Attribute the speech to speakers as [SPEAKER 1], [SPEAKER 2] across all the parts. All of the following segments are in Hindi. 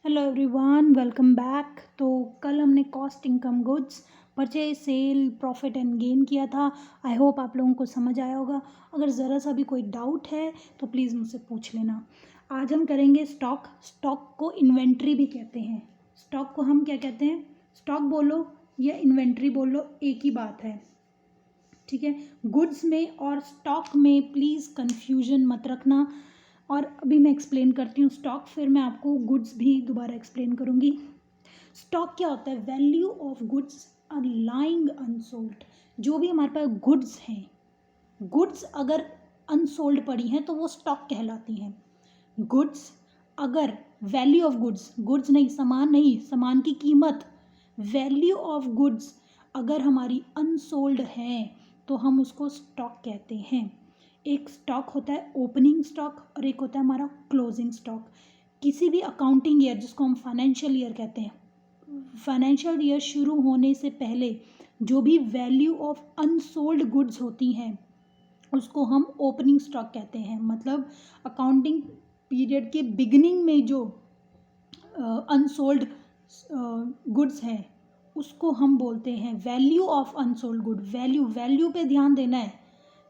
[SPEAKER 1] Hello everyone, welcome back. तो कल हमने cost income goods purchase sale profit and gain किया था। आई होप आप लोगों को समझ आया होगा। अगर ज़रा सा भी कोई डाउट है तो प्लीज़ मुझसे पूछ लेना। आज हम करेंगे स्टॉक। स्टॉक को इन्वेंट्री भी कहते हैं। स्टॉक को हम क्या कहते हैं? स्टॉक बोलो या इन्वेंट्री बोलो, एक ही बात है, ठीक है। गुड्स में और स्टॉक में प्लीज़ कन्फ्यूजन मत रखना। और अभी मैं एक्सप्लेन करती हूँ स्टॉक, फिर मैं आपको गुड्स भी दोबारा एक्सप्लेन करूँगी। स्टॉक क्या होता है? Value of goods are lying unsold. जो भी हमारे पास गुड्स हैं, गुड्स अगर अनसोल्ड पड़ी हैं तो वो स्टॉक कहलाती हैं। गुड्स अगर वैल्यू ऑफ गुड्स, गुड्स नहीं, सामान नहीं, सामान की कीमत, वैल्यू ऑफ गुड्स अगर हमारी अनसोल्ड है तो हम उसको स्टॉक कहते हैं। एक स्टॉक होता है ओपनिंग स्टॉक और एक होता है हमारा क्लोजिंग स्टॉक। किसी भी अकाउंटिंग ईयर, जिसको हम फाइनेंशियल ईयर कहते हैं, फाइनेंशियल ईयर शुरू होने से पहले जो भी वैल्यू ऑफ अनसोल्ड गुड्स होती हैं उसको हम ओपनिंग स्टॉक कहते हैं। मतलब अकाउंटिंग पीरियड के बिगिनिंग में जो अनसोल्ड गुड्स हैं उसको हम बोलते हैं value of unsold good. Value पे ध्यान देना है,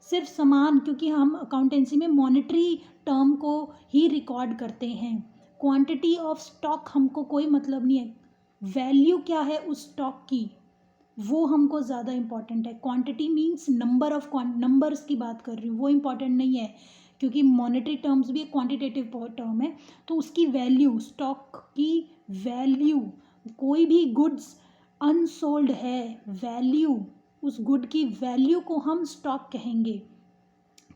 [SPEAKER 1] सिर्फ सामान, क्योंकि हम अकाउंटेंसी में मॉनेटरी टर्म को ही रिकॉर्ड करते हैं। क्वांटिटी ऑफ स्टॉक हमको कोई मतलब नहीं है। वैल्यू क्या है उस स्टॉक की, वो हमको ज़्यादा इम्पॉर्टेंट है। Quantity means number of numbers की बात कर रही हूँ, वो इम्पॉर्टेंट नहीं है, क्योंकि मॉनेटरी टर्म्स भी एक क्वांटिटेटिव टर्म है। तो उसकी वैल्यू, स्टॉक की वैल्यू, कोई भी गुड्स अनसोल्ड है, वैल्यू, उस गुड की वैल्यू को हम स्टॉक कहेंगे।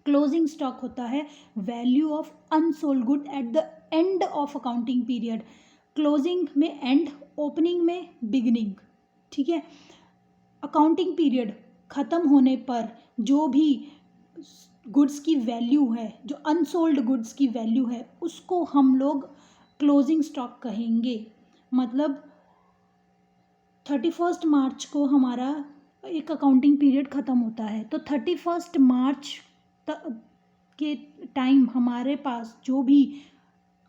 [SPEAKER 1] क्लोजिंग स्टॉक होता है value of unsold good at the end of accounting period. Closing में एंड, ओपनिंग में बिगिनिंग, ठीक है। अकाउंटिंग पीरियड ख़त्म होने पर जो भी गुड्स की वैल्यू है, जो अनसोल्ड गुड्स की वैल्यू है, उसको हम लोग क्लोजिंग स्टॉक कहेंगे। मतलब 31 मार्च को हमारा एक अकाउंटिंग पीरियड ख़त्म होता है, तो 31 मार्च के टाइम हमारे पास जो भी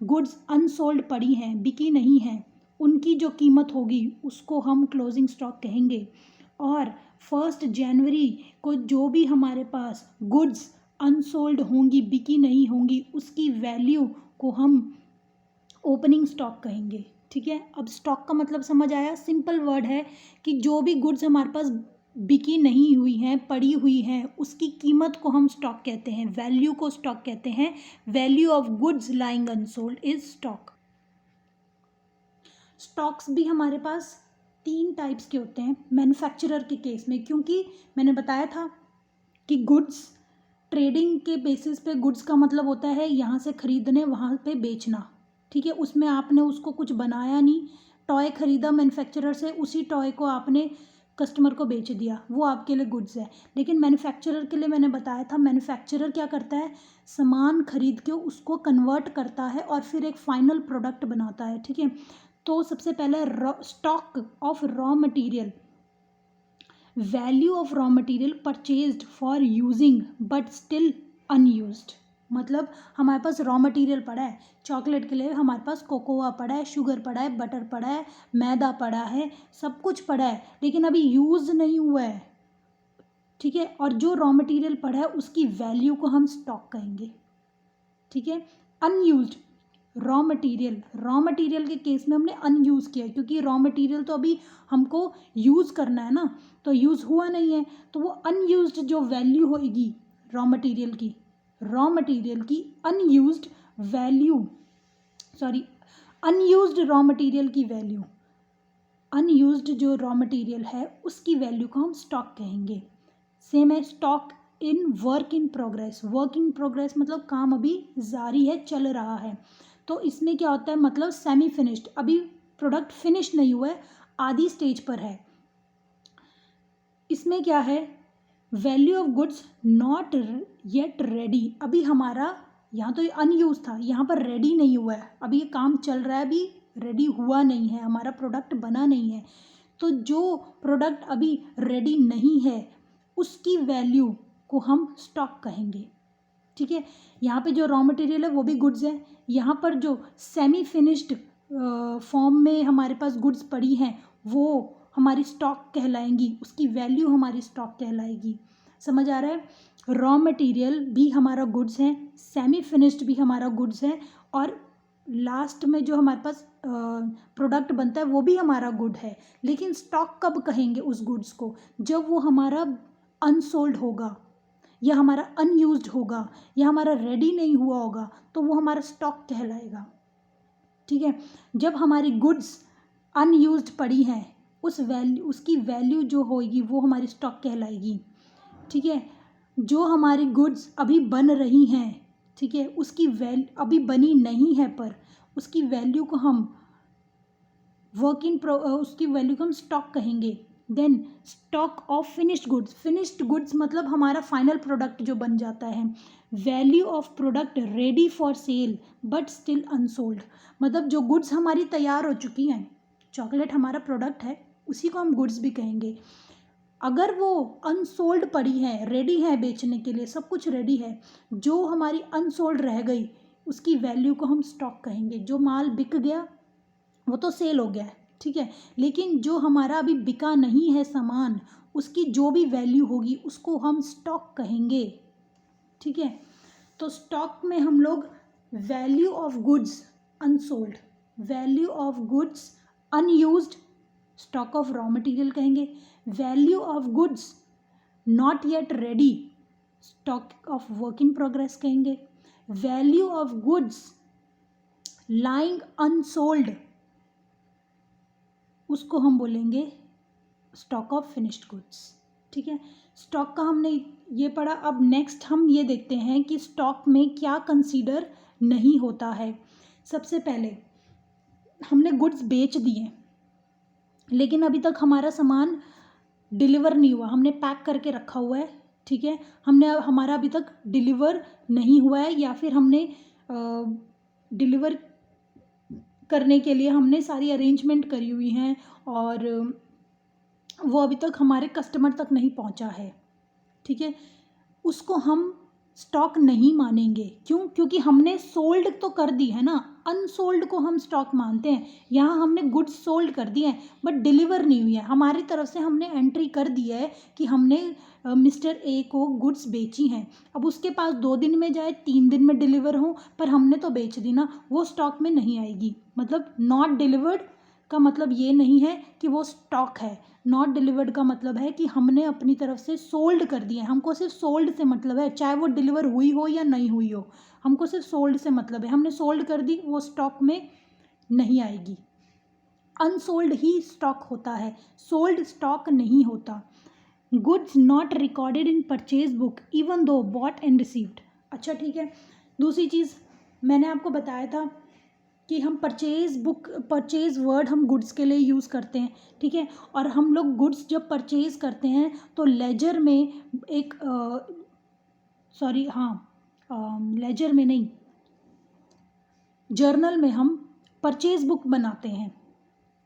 [SPEAKER 1] गुड्स अनसोल्ड पड़ी हैं, बिकी नहीं हैं, उनकी जो कीमत होगी उसको हम क्लोजिंग स्टॉक कहेंगे। और 1 जनवरी को जो भी हमारे पास गुड्स अनसोल्ड होंगी, बिकी नहीं होंगी, उसकी वैल्यू को हम ओपनिंग स्टॉक कहेंगे, ठीक है। अब स्टॉक का मतलब समझ आया? सिंपल वर्ड है कि जो भी गुड्स हमारे पास बिकी नहीं हुई हैं, पड़ी हुई हैं, उसकी कीमत को हम स्टॉक कहते हैं, वैल्यू को स्टॉक कहते हैं। Value of goods lying unsold is stock. Stocks भी हमारे पास 3 टाइप्स के होते हैं मैन्युफैक्चरर के केस में, क्योंकि मैंने बताया था कि गुड्स ट्रेडिंग के बेसिस पे, गुड्स का मतलब होता है यहाँ से खरीदने वहाँ पे बेचना, ठीक है। उसमें आपने उसको कुछ बनाया नहीं, टॉय खरीदा मैन्युफैक्चरर से, उसी टॉय को आपने कस्टमर को बेच दिया, वो आपके लिए गुड्स है। लेकिन मैन्युफैक्चरर के लिए मैंने बताया था, मैन्युफैक्चरर क्या करता है, सामान खरीद के उसको कन्वर्ट करता है और फिर एक फाइनल प्रोडक्ट बनाता है, ठीक है। तो सबसे पहले stock of raw material, value of raw material purchased for using but still unused. मतलब हमारे पास रॉ मटेरियल पड़ा है, चॉकलेट के लिए हमारे पास कोकोआ पड़ा है, शुगर पड़ा है, बटर पड़ा है, मैदा पड़ा है, सब कुछ पड़ा है, लेकिन अभी यूज़ नहीं हुआ है, ठीक है। और जो रॉ मटेरियल पड़ा है उसकी वैल्यू को हम स्टॉक कहेंगे, ठीक है। अनयूज्ड रॉ मटेरियल के केस में हमने अनयूज़ किया, क्योंकि रॉ मटेरियल तो अभी हमको यूज़ करना है ना, तो यूज़ हुआ नहीं है, तो वो अनयूज्ड जो वैल्यू होगी रॉ मटेरियल की unused value, sorry, unused raw material की वैल्यू, अनयूज्ड जो रॉ मटेरियल है उसकी वैल्यू को हम स्टॉक कहेंगे। सेम है stock in work in progress मतलब काम अभी जारी है, चल रहा है। तो इसमें क्या होता है, मतलब सेमी फिनिश्ड, अभी प्रोडक्ट फिनिश नहीं हुआ है, आधी स्टेज पर है। इसमें क्या है, value of goods not yet ready, अभी हमारा यहाँ तो ये अनयूज था, यहाँ पर रेडी नहीं हुआ है, अभी ये काम चल रहा है, अभी रेडी हुआ नहीं है, हमारा प्रोडक्ट बना नहीं है। तो जो प्रोडक्ट अभी रेडी नहीं है उसकी वैल्यू को हम स्टॉक कहेंगे, ठीक है। यहाँ पे जो रॉ मटेरियल है वो भी गुड्स है, यहाँ पर जो सेमी फिनिश्ड फॉर्म में हमारे पास गुड्स पड़ी हैं वो हमारी स्टॉक कहलाएंगी, उसकी वैल्यू हमारी स्टॉक कहलाएगी। समझ आ रहा है? रॉ मटेरियल भी हमारा गुड्स है, सेमी फिनिश्ड भी हमारा गुड्स है, और लास्ट में जो हमारे पास प्रोडक्ट बनता है वो भी हमारा गुड है। लेकिन स्टॉक कब कहेंगे उस गुड्स को? जब वो हमारा अनसोल्ड होगा, या हमारा अनयूज्ड होगा, या हमारा रेडी नहीं हुआ होगा, तो वो हमारा स्टॉक कहलाएगा। ठीक है? जब हमारी गुड्स अनयूज्ड पड़ी हैं, उसकी वैल्यू जो होगी वो हमारी स्टॉक कहलाएगी। ठीक है? जो हमारी गुड्स अभी बन रही हैं, ठीक है, उसकी वैल्यू अभी बनी नहीं है, पर उसकी वैल्यू को हम उसकी वैल्यू को हम स्टॉक कहेंगे। Then stock of finished goods मतलब हमारा फाइनल प्रोडक्ट जो बन जाता है। Value of product ready for sale but still unsold, मतलब जो गुड्स हमारी तैयार हो चुकी हैं, चॉकलेट हमारा प्रोडक्ट है, उसी को हम गुड्स भी कहेंगे। अगर वो अनसोल्ड पड़ी है, रेडी है बेचने के लिए, सब कुछ रेडी है, जो हमारी अनसोल्ड रह गई उसकी वैल्यू को हम स्टॉक कहेंगे। जो माल बिक गया वो तो सेल हो गया है, ठीक है, लेकिन जो हमारा अभी बिका नहीं है सामान, उसकी जो भी वैल्यू होगी उसको हम स्टॉक कहेंगे। ठीक है? तो स्टॉक में हम लोग value of goods unsold, value of goods unused, stock of raw material कहेंगे। Value of goods not yet ready, stock of work in progress कहेंगे। Value of goods lying unsold, उसको हम बोलेंगे स्टॉक ऑफ फिनिश्ड गुड्स। ठीक है? स्टॉक का हमने ये पढ़ा। अब नेक्स्ट हम ये देखते हैं कि स्टॉक में क्या कंसीडर नहीं होता है। सबसे पहले हमने गुड्स बेच दिए, लेकिन अभी तक हमारा सामान डिलीवर नहीं हुआ, हमने पैक करके रखा हुआ है। ठीक है? हमारा अभी तक डिलीवर नहीं हुआ है, या फिर हमने डिलीवर करने के लिए हमने सारी अरेंजमेंट करी हुई हैं और वो अभी तक हमारे कस्टमर तक नहीं पहुंचा है। ठीक है? उसको हम स्टॉक नहीं मानेंगे। क्यों? क्योंकि हमने सोल्ड तो कर दी है ना, अनसोल्ड को हम स्टॉक मानते हैं। यहाँ हमने गुड्स सोल्ड कर दिए हैं बट डिलीवर नहीं हुई है, हमारी तरफ से हमने एंट्री कर दी है कि हमने मिस्टर ए को गुड्स बेची हैं। अब उसके पास 2 दिन में जाए 3 दिन में डिलीवर हो, पर हमने तो बेच दी ना, वो स्टॉक में नहीं आएगी। मतलब नॉट डिलीवर्ड का मतलब ये नहीं है कि वो स्टॉक है। नॉट डिलीवर्ड का मतलब है कि हमने अपनी तरफ से सोल्ड कर दिए। हमको सिर्फ सोल्ड से मतलब है, चाहे वो डिलीवर हुई हो या नहीं हुई हो, हमको सिर्फ सोल्ड से मतलब है। हमने सोल्ड कर दी, वो स्टॉक में नहीं आएगी। अनसोल्ड ही स्टॉक होता है, सोल्ड स्टॉक नहीं होता। Goods not recorded in purchase book even though bought and received. अच्छा, ठीक है। दूसरी चीज़ मैंने आपको बताया था कि हम परचेज वर्ड हम गुड्स के लिए यूज़ करते हैं। ठीक है? और हम लोग गुड्स जब परचेज करते हैं तो लेजर में एक लेजर में नहीं, जर्नल में हम परचेज बुक बनाते हैं।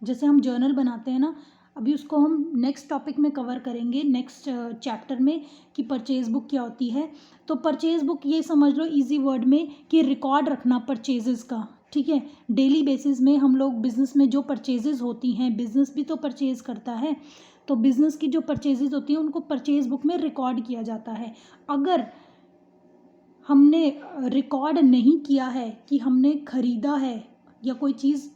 [SPEAKER 1] जैसे हम जर्नल बनाते हैं ना, अभी उसको हम नेक्स्ट टॉपिक में कवर करेंगे, नेक्स्ट चैप्टर में, कि परचेज बुक क्या होती है। तो परचेज बुक ये समझ लो इजी वर्ड में कि रिकॉर्ड रखना परचेजेस का। ठीक है? डेली बेसिस में हम लोग बिज़नेस में जो परचेजेस होती हैं, बिज़नेस भी तो परचेज करता है, तो बिज़नेस की जो परचेजेस होती हैं उनको परचेज बुक में रिकॉर्ड किया जाता है। अगर हमने रिकॉर्ड नहीं किया है कि हमने ख़रीदा है या कोई चीज़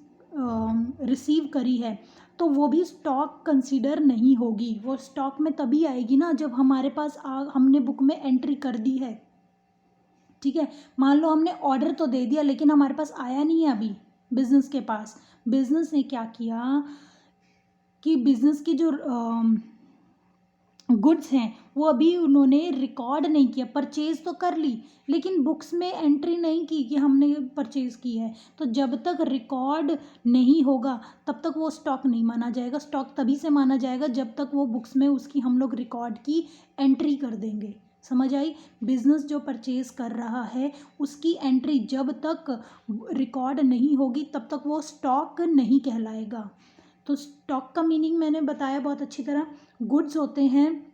[SPEAKER 1] रिसीव करी है, तो वो भी स्टॉक कंसीडर नहीं होगी। वो स्टॉक में तभी आएगी ना जब हमारे पास हमने बुक में एंट्री कर दी है। ठीक है? मान लो हमने ऑर्डर तो दे दिया लेकिन हमारे पास आया नहीं है अभी बिज़नेस के पास। बिज़नेस ने क्या किया कि बिज़नेस की जो गुड्स हैं वो अभी उन्होंने रिकॉर्ड नहीं किया, परचेज़ तो कर ली लेकिन बुक्स में एंट्री नहीं की कि हमने परचेज़ की है। तो जब तक रिकॉर्ड नहीं होगा तब तक वो स्टॉक नहीं माना जाएगा। स्टॉक तभी से माना जाएगा जब तक वो बुक्स में उसकी हम लोग रिकॉर्ड की एंट्री कर देंगे। समझ आई? बिज़नेस जो परचेज कर रहा है उसकी एंट्री जब तक रिकॉर्ड नहीं होगी तब तक वो स्टॉक नहीं कहलाएगा। तो स्टॉक का मीनिंग मैंने बताया बहुत अच्छी तरह। गुड्स होते हैं,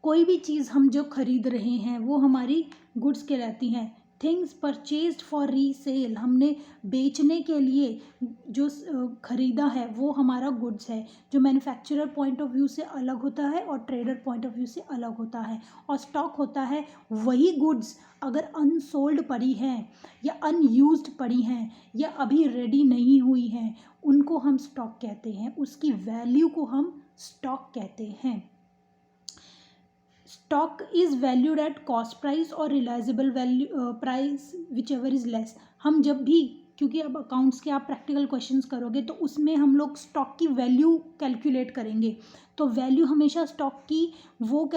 [SPEAKER 1] कोई भी चीज़ हम जो खरीद रहे हैं वो हमारी गुड्स कहलाती हैं। थिंग्स परचेज्ड फॉर रीसेल, हमने बेचने के लिए जो ख़रीदा है वो हमारा गुड्स है, जो मैन्युफैक्चरर पॉइंट ऑफ व्यू से अलग होता है और ट्रेडर पॉइंट ऑफ व्यू से अलग होता है। और स्टॉक होता है वही गुड्स अगर अनसोल्ड पड़ी हैं या अनयूज्ड पड़ी हैं या अभी रेडी नहीं हुई हैं, उनको हम स्टॉक कहते हैं, उसकी वैल्यू को हम स्टॉक कहते हैं। Stock is valued at cost price और realisable value price whichever is less. हम जब भी, क्योंकि अब अकाउंट्स के आप प्रैक्टिकल क्वेश्चंस करोगे तो उसमें हम लोग स्टॉक की वैल्यू कैलकुलेट करेंगे, तो वैल्यू हमेशा स्टॉक की वो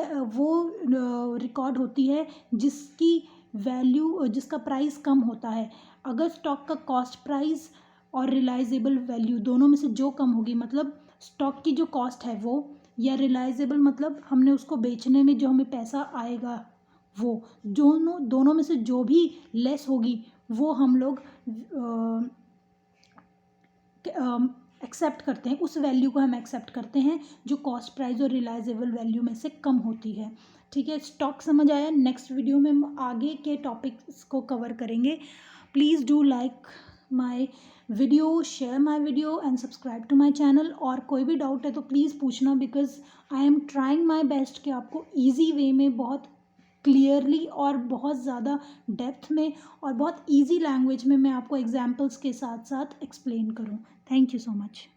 [SPEAKER 1] रिकॉर्ड होती है जिसकी वैल्यू, जिसका प्राइस कम होता है। अगर स्टॉक का कॉस्ट प्राइस और रिलाइजेबल वैल्यू दोनों में से जो कम होगी, मतलब स्टॉक की जो कॉस्ट है वो, या रिलाइजेबल मतलब हमने उसको बेचने में जो हमें पैसा आएगा वो, दोनों में से जो भी लेस होगी वो हम लोग एक्सेप्ट करते हैं, उस वैल्यू को हम एक्सेप्ट करते हैं जो कॉस्ट प्राइस और रिलाइजेबल वैल्यू में से कम होती है। ठीक है, स्टॉक समझ आया। नेक्स्ट वीडियो में हम आगे के टॉपिक्स को कवर करेंगे। Please do like my video, share my video and subscribe to my channel. और कोई भी डाउट है तो प्लीज़ पूछना, because I am trying my best कि आपको ईजी वे में, बहुत क्लियरली और बहुत ज़्यादा डेप्थ में और बहुत ईजी लैंग्वेज में मैं आपको एग्जाम्पल्स के साथ साथ एक्सप्लेन करूँ। Thank you so much.